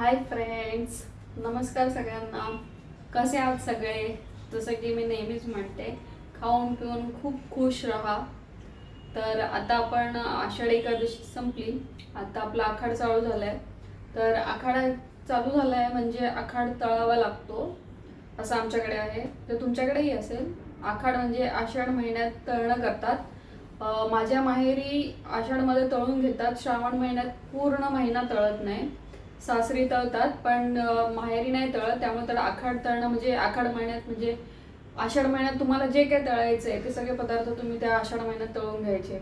Hi friends, नमस्कार सगळ्यांना. कसे आहात सगळे? जसं की मी नेहमीच म्हणते, खाऊन पिऊन खूप खुश राहा. तर आता आपण आषाढी एकादशी संपली, आता आपला आखाड चालू झालाय. तर आखाड चालू झालाय म्हणजे आखाड तळावा लागतो असं आमच्याकडे आहे. तर तुमच्याकडेही असेल. आखाड म्हणजे आषाढ महिन्यात तळणं करतात. माझ्या माहेरी आषाढमध्ये तळून घेतात, श्रावण महिन्यात पूर्ण महिना तळत नाही. सासरी तळतात पण माहेरी नाही तळत. त्यामुळे तर आखाड तळणं म्हणजे आखाड महिन्यात म्हणजे आषाढ महिन्यात तुम्हाला जे काही तळायचं आहे ते सगळे पदार्थ तुम्ही त्या आषाढ महिन्यात तळून घ्यायचे.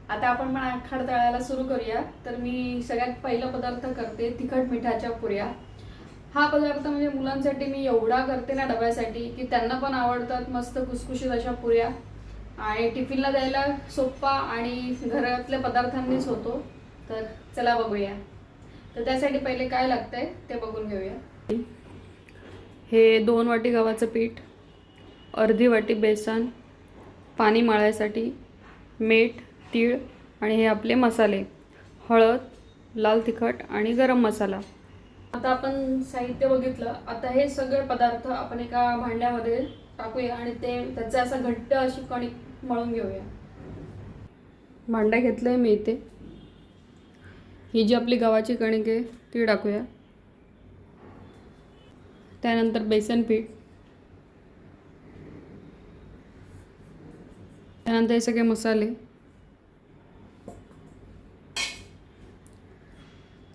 आता आपण पण आखाड तळायला सुरू करूया. तर मी सगळ्यात पहिला पदार्थ करते तिखट मिठाच्या पुऱ्या. हा पदार्थ म्हणजे मुलांसाठी मी एवढा करते ना डब्यासाठी की त्यांना पण आवडतात. मस्त खुसखुशीत अशा पुऱ्या आणि टिफिनला द्यायला सोप्पा आणि घरातल्या पदार्थांनीच होतो. तर चला बघूया. तर त्यासाठी पहिले काय लागतंय ते बघून घेऊया. हे 2 वाटी गव्हाचं पीठ, अर्धी वाटी बेसन, पाणी मळायसाठी, मीठ, तीळ आणि हे आपले मसाले, हळद, लाल तिखट आणि गरम मसाला. आता आपण साहित्य बघितलं. आता हे सगळे पदार्थ आपण एका भांड्यामध्ये टाकूया आणि त्याचा असा घट्ट अशी कणिक मळून घेऊया. भांडा घेतलंय मी इथे. ही जी आपली गव्हाची कणिक आहे ती टाकूया. त्यानंतर बेसन पीठ, त्यानंतर हे सगळे मसाले,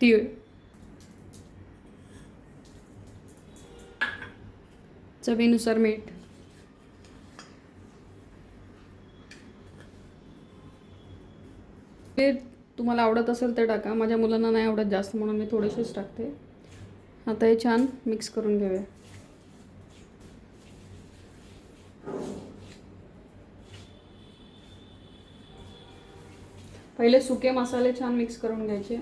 तीळ, चवीनुसार मीठ, ते तुम्हाला आवडत असेल ते टाका. माझ्या मुलांना नाही आवडत जास्त म्हणून मी थोडेसेच टाकते. आता हे छान मिक्स करून घेऊया. पहिले सुके मसाले छान मिक्स करून घ्यायचे.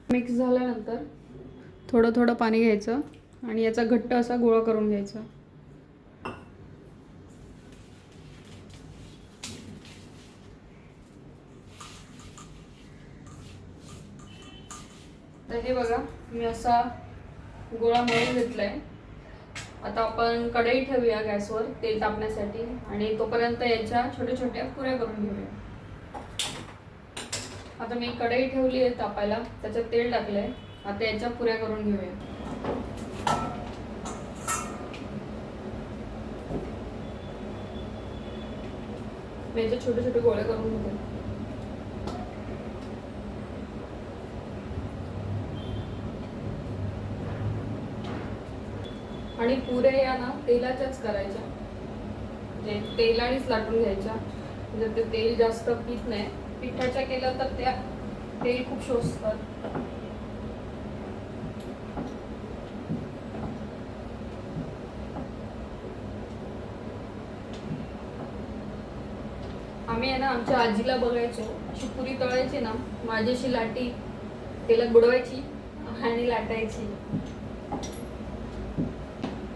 मिक्स झाल्यानंतर थोडं थोडं पाणी घ्यायचं आणि याचा घट्ट असा गोळा करून घ्यायचा. तर हे बघा, मी असा गोळा मळून घेतलाय. आता आपण कढई ठेवूया गॅसवर तेल तापण्यासाठी आणि तोपर्यंत याच्या छोट्या छोट्या पुऱ्या करून घेऊया. आता मी कढई ठेवली आहे तापायला, त्याच्यात तेल टाकलंय. आता याच्या पुऱ्या करून घेऊया. मी याचे छोटे छोटे गोळे करून घेते. आणि पुऱ्या या ना तेलाच्याच करायच्या, म्हणजे तेलानेच लाटून घ्यायच्या. म्हणजे ते तेल जास्त पीत नाही. पिठाच्या केलं तर त्या तेल खूप शोषतात. आम्ही आहे ना आमच्या आजीला बघायचो, अशी पुरी तळायची ना, माझी अशी लाटी तेलात बुडवायची आणि लाटायची.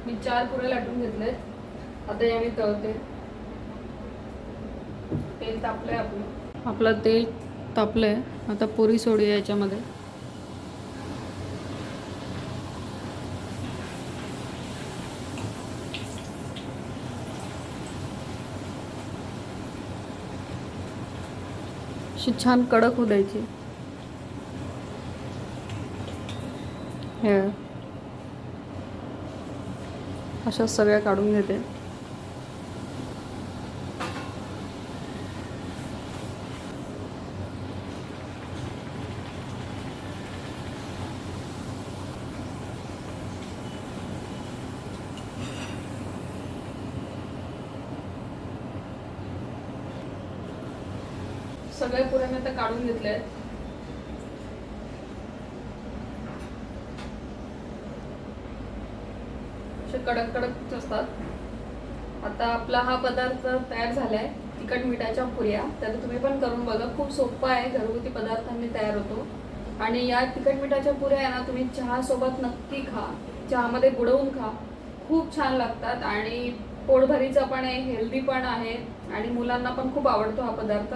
मी 4 पुऱ्या लाटून घेतल्यात. आता या मी तळते. तेल तापलंय आपलं तेल तापलंय. आता पुरी सोडूया याच्यामध्ये. अशी छान कडक होऊ द्यायची. हे अशा सगळ्या काढून घेते. सगळ्या पुऱ्या मी आता काढून घेतल्या आहेत. कडक कडक असतात. आता आपला हा पदार्थ तयार झालाय, तिखट मिठाच्या पुऱ्या. तर तुम्ही पण करून बघा, खूप सोपा आहे, घरगुती पदार्थांनी तयार होतो. आणि या तिखट मिठाच्या पुऱ्या आहे ना, तुम्ही चहा सोबत नक्की खा, चहामध्ये बुडवून खा, खूप छान लागतात. आणि पोटभरीचा पण आहे, हेल्दी पण आहे आणि मुलांना पण खूप आवडतो हा पदार्थ.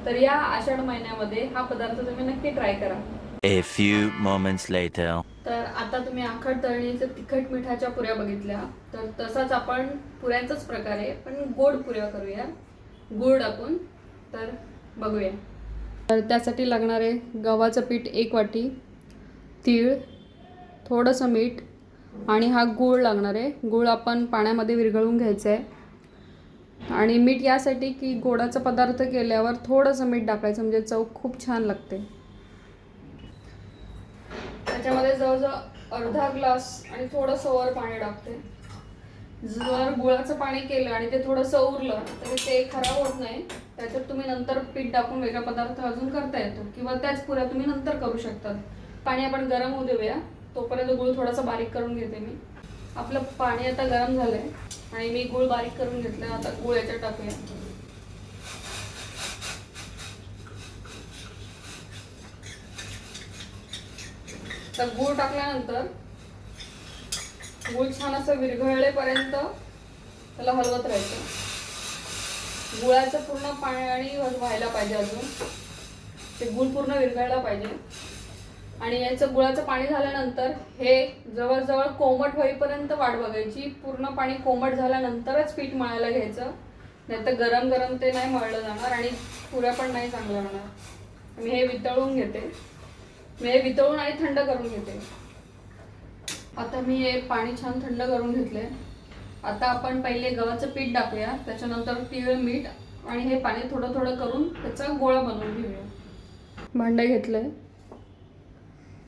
तर या आषाढ महिन्यामध्ये हा पदार्थ तुम्ही नक्की ट्राय करा. A few moments later. तर आता तुम्ही आखड तळणीचे तिखट मिठाच्या पुऱ्या बघितल्या, तर तसाच आपण पुऱ्यांचाच प्रकार आहे पण गोड पुऱ्या करूया, गोड टाकून. तर बघूया. तर त्यासाठी लागणारे गव्हाचं पीठ 1 वाटी, तीळ, थोडंसं मीठ आणि हा गूळ लागणार आहे. गूळ आपण पाण्यामध्ये विरघळून घ्यायचं आहे. आणि मीठ यासाठी की गोडाचा पदार्थ केल्यावर थोडंसं मीठ टाकायचं म्हणजे चव खूप छान लागते. त्याच्यामध्ये जवळजवळ अर्धा ग्लास आणि थोडंसं वर पाणी टाकते. जर गुळाचं पाणी केलं आणि ते थोडंसं उरलं तर ते खराब होत नाही. त्याच्यात तुम्ही नंतर पीठ टाकून वेगळा पदार्थ अजून करता येतो किंवा त्याच पुऱ्या तुम्ही नंतर करू शकतात. पाणी आपण गरम होऊ देऊया, तोपर्यंत गूळ थोडासा बारीक करून घेते मी. आपलं पाणी आता गरम झालंय आणि मी गूळ बारीक करून घेतलं. आता गूळ याच्यात टाकूया. तर गूळ टाकल्यानंतर गूळ छान असं विरघळेपर्यंत त्याला हलवत राहायचं. गुळाचं पूर्ण पाणी व्हायला पाहिजे, अजून ते गूळ पूर्ण विरघळला पाहिजे. आणि याचं गुळाचं पाणी झाल्यानंतर हे जवळजवळ कोमट होईपर्यंत वाट बघायची. पूर्ण पाणी कोमट झाल्यानंतरच पीठ मळायला घ्यायचं, नाहीतर गरम गरम ते नाही मळलं जाणार आणि पुऱ्या पण नाही चांगल्या होणार. मी हे वितळून घेते. मी हे वितळून आणि थंड करून घेते. आता मी हे पाणी छान थंड करून घेतले. आता आपण पहिले गव्हाचं पीठ टाकूया, त्याच्यानंतर तीळ, मीठ आणि हे पाणी थोडं थोडं करून त्याचा गोळा बनवून घेऊया. भांडं घेतलंय,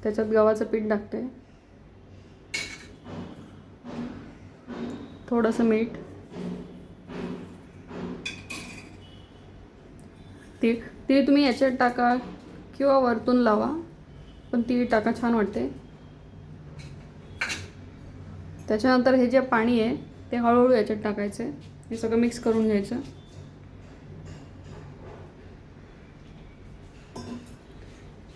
त्याच्यात गव्हाचं पीठ टाकते, थोडंसं मीठ, तीळ तुम्ही याच्यात टाका किंवा वरतून लावा, पण तीळ टाका, छान वाटते. त्याच्यानंतर हे जे पाणी आहे ते हळूहळू याच्यात टाकायचं आहे. हे सगळं मिक्स करून घ्यायचं.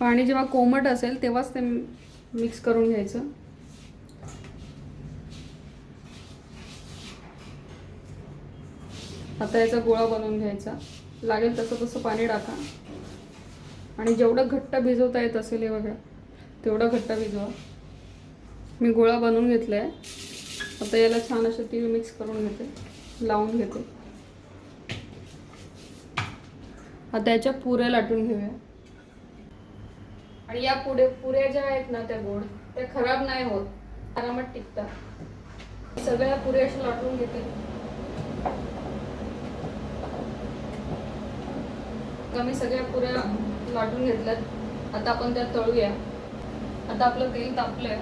पाणी जेव्हा कोमट असेल तेव्हाच ते मिक्स करून घ्यायचं. आता याचा गोळा बनवून घ्यायचा. लागेल तसं तसं पाणी टाका आणि जेवढं घट्ट भिजवता येत असेल हे बघा तेवढं घट्ट भिजवा. मी गोळा बनवून घेतला आहे. आता याला छान असं तीळ मिक्स करून घेते, लावून घेते. आता याच्या पुऱ्या लाटून घेऊया. आणि या पुऱ्या ज्या आहेत ना त्या गोड, त्या खराब नाही होत, आरामात टिकतात. सगळ्या पुऱ्या अशा लाटून घेते. मी सगळ्या पुऱ्या लाटून घेतल्यात. आता आपण त्या तळूया. आता आपलं तेल तापलंय.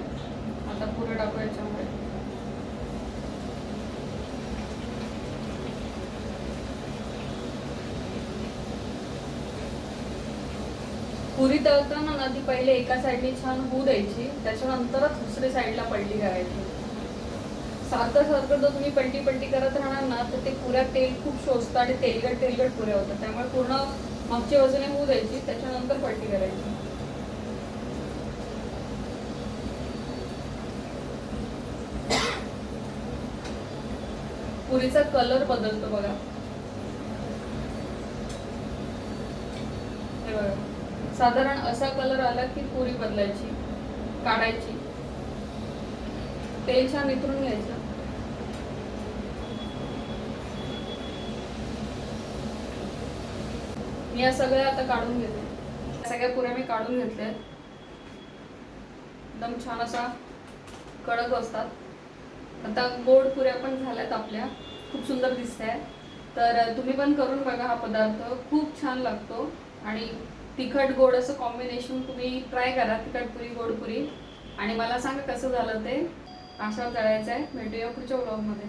आता पुऱ्या टाकूया याच्यामध्ये. पुरी तळताना ना ती पहिले एका साईडने छान होऊ द्यायची, त्याच्यानंतरच दुसऱ्या साईडला पलटी करायची. सारखं सारखं जर तुम्ही पलटी करत राहणार ना तर ते पुऱ्या तेल खूप शोषतं आणि तेलगट पुऱ्या होतात. त्यामुळे पूर्ण मागच्या बाजूने होऊ द्यायची, त्याच्यानंतर पलटी करायची. पुरीचा कलर बदलतो बघा. हे बघा, साधारण असा कलर आला की पुरी बदलायची, काढायची, तेल छान निथरून घ्यायचं. मी या सगळ्या आता काढून घेते. सगळ्या पुऱ्या मी काढून घेतल्या. एकदम छान असा कडक असतात. आता गोड पुऱ्या पण झाल्यात आपल्या, खूप सुंदर दिसत आहे. तर तुम्ही पण करून बघा. हा पदार्थ खूप छान लागतो आणि तिखट गोड असं कॉम्बिनेशन तुम्ही ट्राय करा. तिखट पुरी, गोड पुरी, आणि मला सांगा कसं झालं ते. आशा करायचं आहे. भेटूया पुढच्या व्लॉगमध्ये.